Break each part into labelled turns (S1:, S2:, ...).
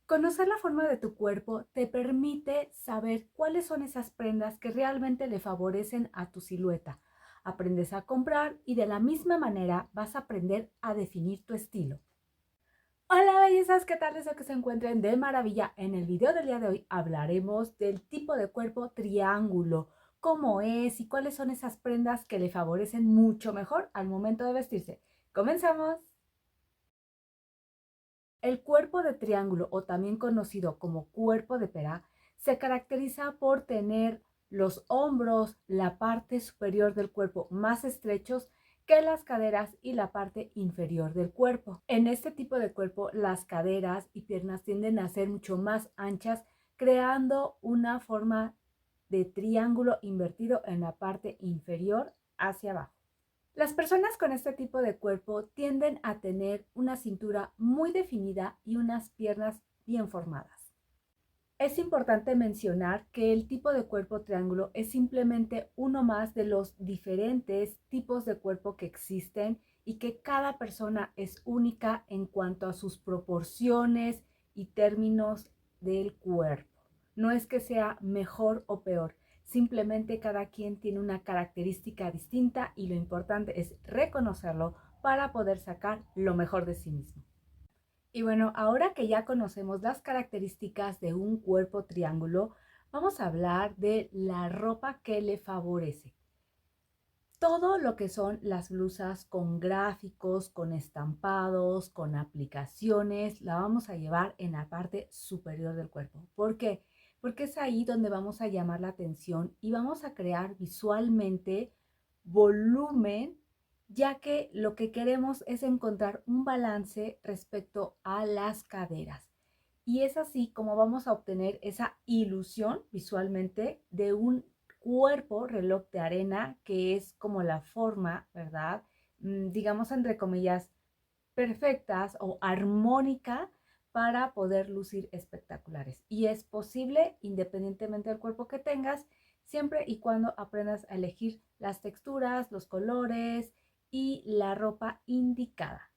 S1: Conocer la forma de tu cuerpo te permite saber cuáles son esas prendas que realmente le favorecen a tu silueta. Aprendes a comprar y de la misma manera vas a aprender a definir tu estilo. Hola bellezas, ¿qué tal? Deseo que se encuentren de maravilla. En el video del día de hoy hablaremos del tipo de cuerpo triángulo, cómo es y cuáles son esas prendas que le favorecen mucho mejor al momento de vestirse. ¡Comenzamos! El cuerpo de triángulo, o también conocido como cuerpo de pera, se caracteriza por tener los hombros, la parte superior del cuerpo más estrechos que las caderas y la parte inferior del cuerpo. En este tipo de cuerpo, las caderas y piernas tienden a ser mucho más anchas, creando una forma de triángulo invertido en la parte inferior hacia abajo. Las personas con este tipo de cuerpo tienden a tener una cintura muy definida y unas piernas bien formadas. Es importante mencionar que el tipo de cuerpo triángulo es simplemente uno más de los diferentes tipos de cuerpo que existen y que cada persona es única en cuanto a sus proporciones y términos del cuerpo. No es que sea mejor o peor, simplemente cada quien tiene una característica distinta y lo importante es reconocerlo para poder sacar lo mejor de sí mismo. Y bueno, ahora que ya conocemos las características de un cuerpo triángulo, vamos a hablar de la ropa que le favorece. Todo lo que son las blusas con gráficos, con estampados, con aplicaciones, la vamos a llevar en la parte superior del cuerpo. ¿Por qué? Porque es ahí donde vamos a llamar la atención y vamos a crear visualmente volumen, ya que lo que queremos es encontrar un balance respecto a las caderas. Y es así como vamos a obtener esa ilusión visualmente de un cuerpo reloj de arena, que es como la forma, ¿verdad? Digamos entre comillas, perfectas o armónica para poder lucir espectaculares. Y es posible independientemente del cuerpo que tengas, siempre y cuando aprendas a elegir las texturas, los colores y la ropa indicada.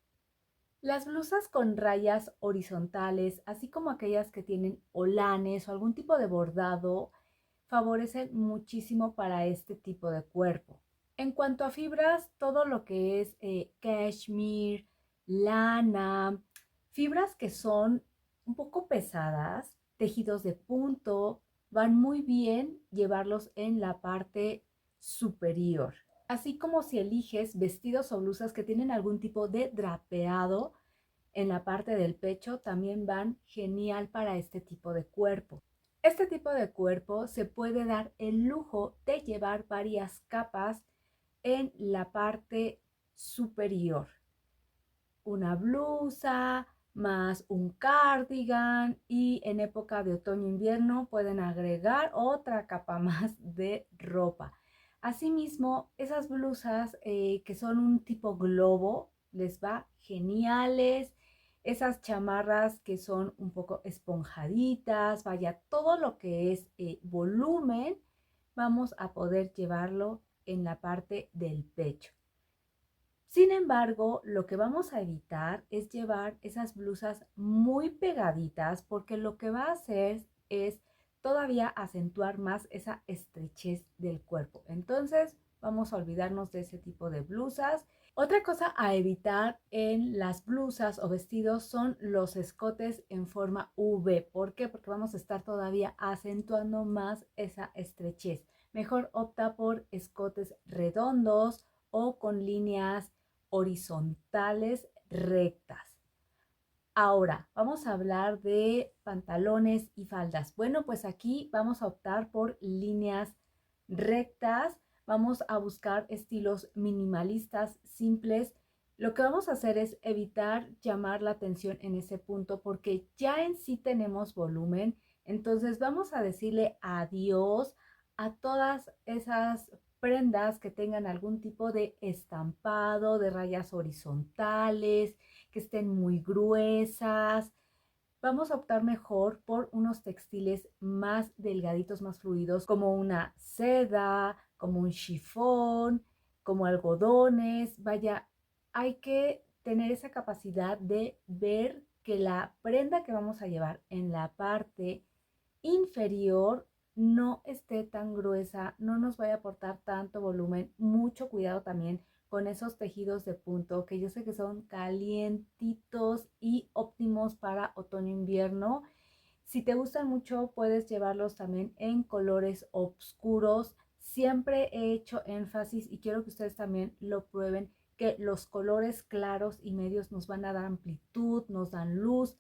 S1: Las blusas con rayas horizontales, así como aquellas que tienen holanes o algún tipo de bordado, favorecen muchísimo para este tipo de cuerpo. En cuanto a fibras, todo lo que es cashmere, lana, fibras que son un poco pesadas, tejidos de punto, van muy bien llevarlos en la parte superior. Así como si eliges vestidos o blusas que tienen algún tipo de drapeado en la parte del pecho, también van genial para este tipo de cuerpo. Este tipo de cuerpo se puede dar el lujo de llevar varias capas en la parte superior. Una blusa más un cardigan y en época de otoño-invierno pueden agregar otra capa más de ropa. Asimismo, esas blusas que son un tipo globo les va geniales. Esas chamarras que son un poco esponjaditas, vaya, todo lo que es volumen, vamos a poder llevarlo en la parte del pecho. Sin embargo, lo que vamos a evitar es llevar esas blusas muy pegaditas porque lo que va a hacer es todavía acentuar más esa estrechez del cuerpo. Entonces, vamos a olvidarnos de ese tipo de blusas. Otra cosa a evitar en las blusas o vestidos son los escotes en forma V. ¿Por qué? Porque vamos a estar todavía acentuando más esa estrechez. Mejor opta por escotes redondos o con líneas horizontales rectas. Ahora, vamos a hablar de pantalones y faldas. Bueno, pues aquí vamos a optar por líneas rectas. Vamos a buscar estilos minimalistas, simples. Lo que vamos a hacer es evitar llamar la atención en ese punto porque ya en sí tenemos volumen. Entonces vamos a decirle adiós a todas esas prendas que tengan algún tipo de estampado, de rayas horizontales, que estén muy gruesas. Vamos a optar mejor por unos textiles más delgaditos, más fluidos, como una seda, como un chifón, como algodones. Vaya, hay que tener esa capacidad de ver que la prenda que vamos a llevar en la parte inferior no esté tan gruesa, no nos vaya a aportar tanto volumen. Mucho cuidado también con esos tejidos de punto, que yo sé que son calientitos y óptimos para otoño-invierno. Si te gustan mucho, puedes llevarlos también en colores oscuros. Siempre he hecho énfasis y quiero que ustedes también lo prueben, que los colores claros y medios nos van a dar amplitud, nos dan luz.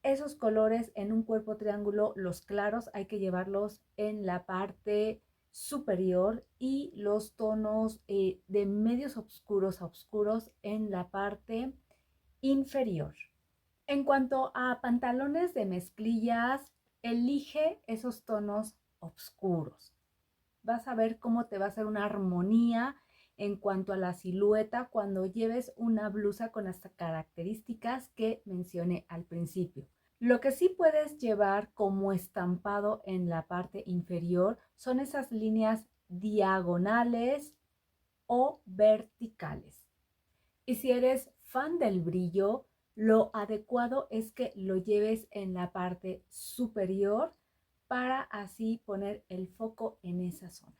S1: Esos colores en un cuerpo triángulo, los claros, hay que llevarlos en la parte superior y los tonos de medios oscuros a oscuros en la parte inferior. En cuanto a pantalones de mezclillas, elige esos tonos oscuros. Vas a ver cómo te va a hacer una armonía en cuanto a la silueta cuando lleves una blusa con las características que mencioné al principio. Lo que sí puedes llevar como estampado en la parte inferior son esas líneas diagonales o verticales. Y si eres fan del brillo, lo adecuado es que lo lleves en la parte superior para así poner el foco en esa zona.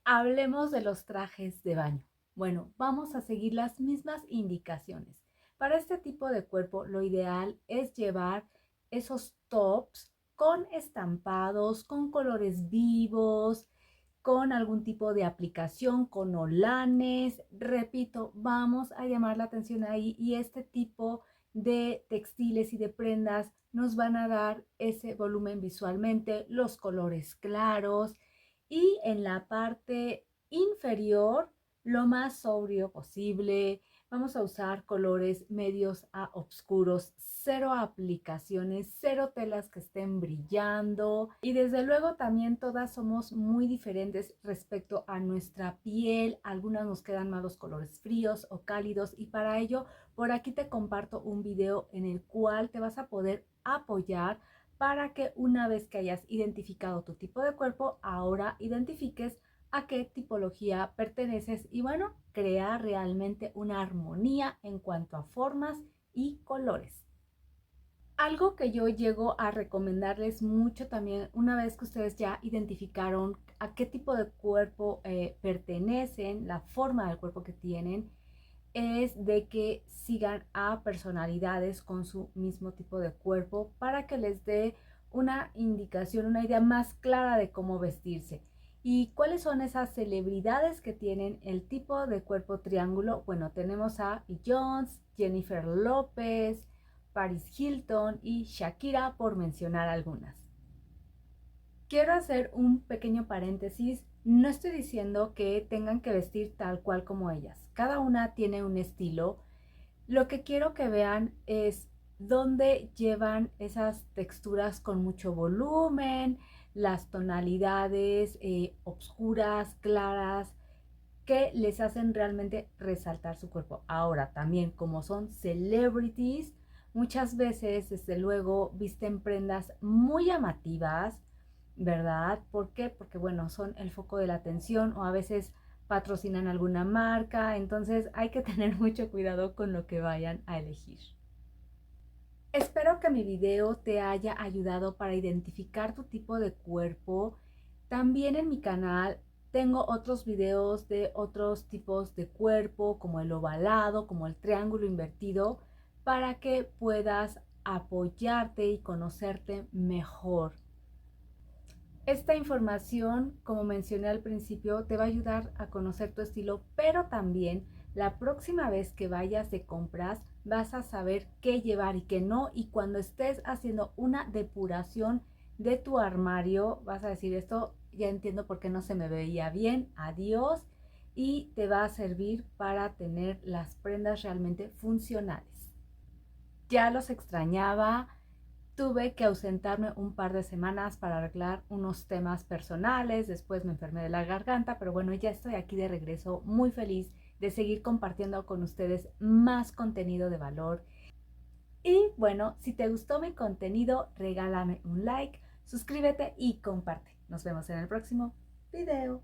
S1: Hablemos de los trajes de baño. Bueno, vamos a seguir las mismas indicaciones. Para este tipo de cuerpo, lo ideal es llevar esos tops con estampados, con colores vivos, con algún tipo de aplicación, con olanes. Repito, vamos a llamar la atención ahí y este tipo de textiles y de prendas nos van a dar ese volumen visualmente, los colores claros y en la parte inferior lo más sobrio posible. Vamos a usar colores medios a oscuros, cero aplicaciones, cero telas que estén brillando y desde luego también todas somos muy diferentes respecto a nuestra piel. Algunas nos quedan más los colores fríos o cálidos y para ello por aquí te comparto un video en el cual te vas a poder apoyar para que una vez que hayas identificado tu tipo de cuerpo, ahora identifiques a qué tipología perteneces y bueno, crea realmente una armonía en cuanto a formas y colores. Algo que yo llego a recomendarles mucho también, una vez que ustedes ya identificaron a qué tipo de cuerpo pertenecen, la forma del cuerpo que tienen, es de que sigan a personalidades con su mismo tipo de cuerpo para que les dé una indicación, una idea más clara de cómo vestirse. ¿Y cuáles son esas celebridades que tienen el tipo de cuerpo triángulo? Bueno, tenemos a Jones, Jennifer López, Paris Hilton y Shakira, por mencionar algunas. Quiero hacer un pequeño paréntesis. No estoy diciendo que tengan que vestir tal cual como ellas. Cada una tiene un estilo. Lo que quiero que vean es dónde llevan esas texturas con mucho volumen, las tonalidades oscuras, claras, que les hacen realmente resaltar su cuerpo. Ahora, también como son celebrities, muchas veces, desde luego, visten prendas muy llamativas, ¿verdad? ¿Por qué? Porque, bueno, son el foco de la atención o a veces patrocinan alguna marca, entonces hay que tener mucho cuidado con lo que vayan a elegir. Espero que mi video te haya ayudado para identificar tu tipo de cuerpo. También en mi canal tengo otros videos de otros tipos de cuerpo, como el ovalado, como el triángulo invertido, para que puedas apoyarte y conocerte mejor. Esta información, como mencioné al principio, te va a ayudar a conocer tu estilo, pero también la próxima vez que vayas de compras vas a saber qué llevar y qué no. Y cuando estés haciendo una depuración de tu armario, vas a decir esto, ya entiendo por qué no se me veía bien, adiós. Y te va a servir para tener las prendas realmente funcionales. Ya los extrañaba. Tuve que ausentarme un par de semanas para arreglar unos temas personales, después me enfermé de la garganta, pero bueno, ya estoy aquí de regreso, muy feliz de seguir compartiendo con ustedes más contenido de valor. Y bueno, si te gustó mi contenido, regálame un like, suscríbete y comparte. Nos vemos en el próximo video.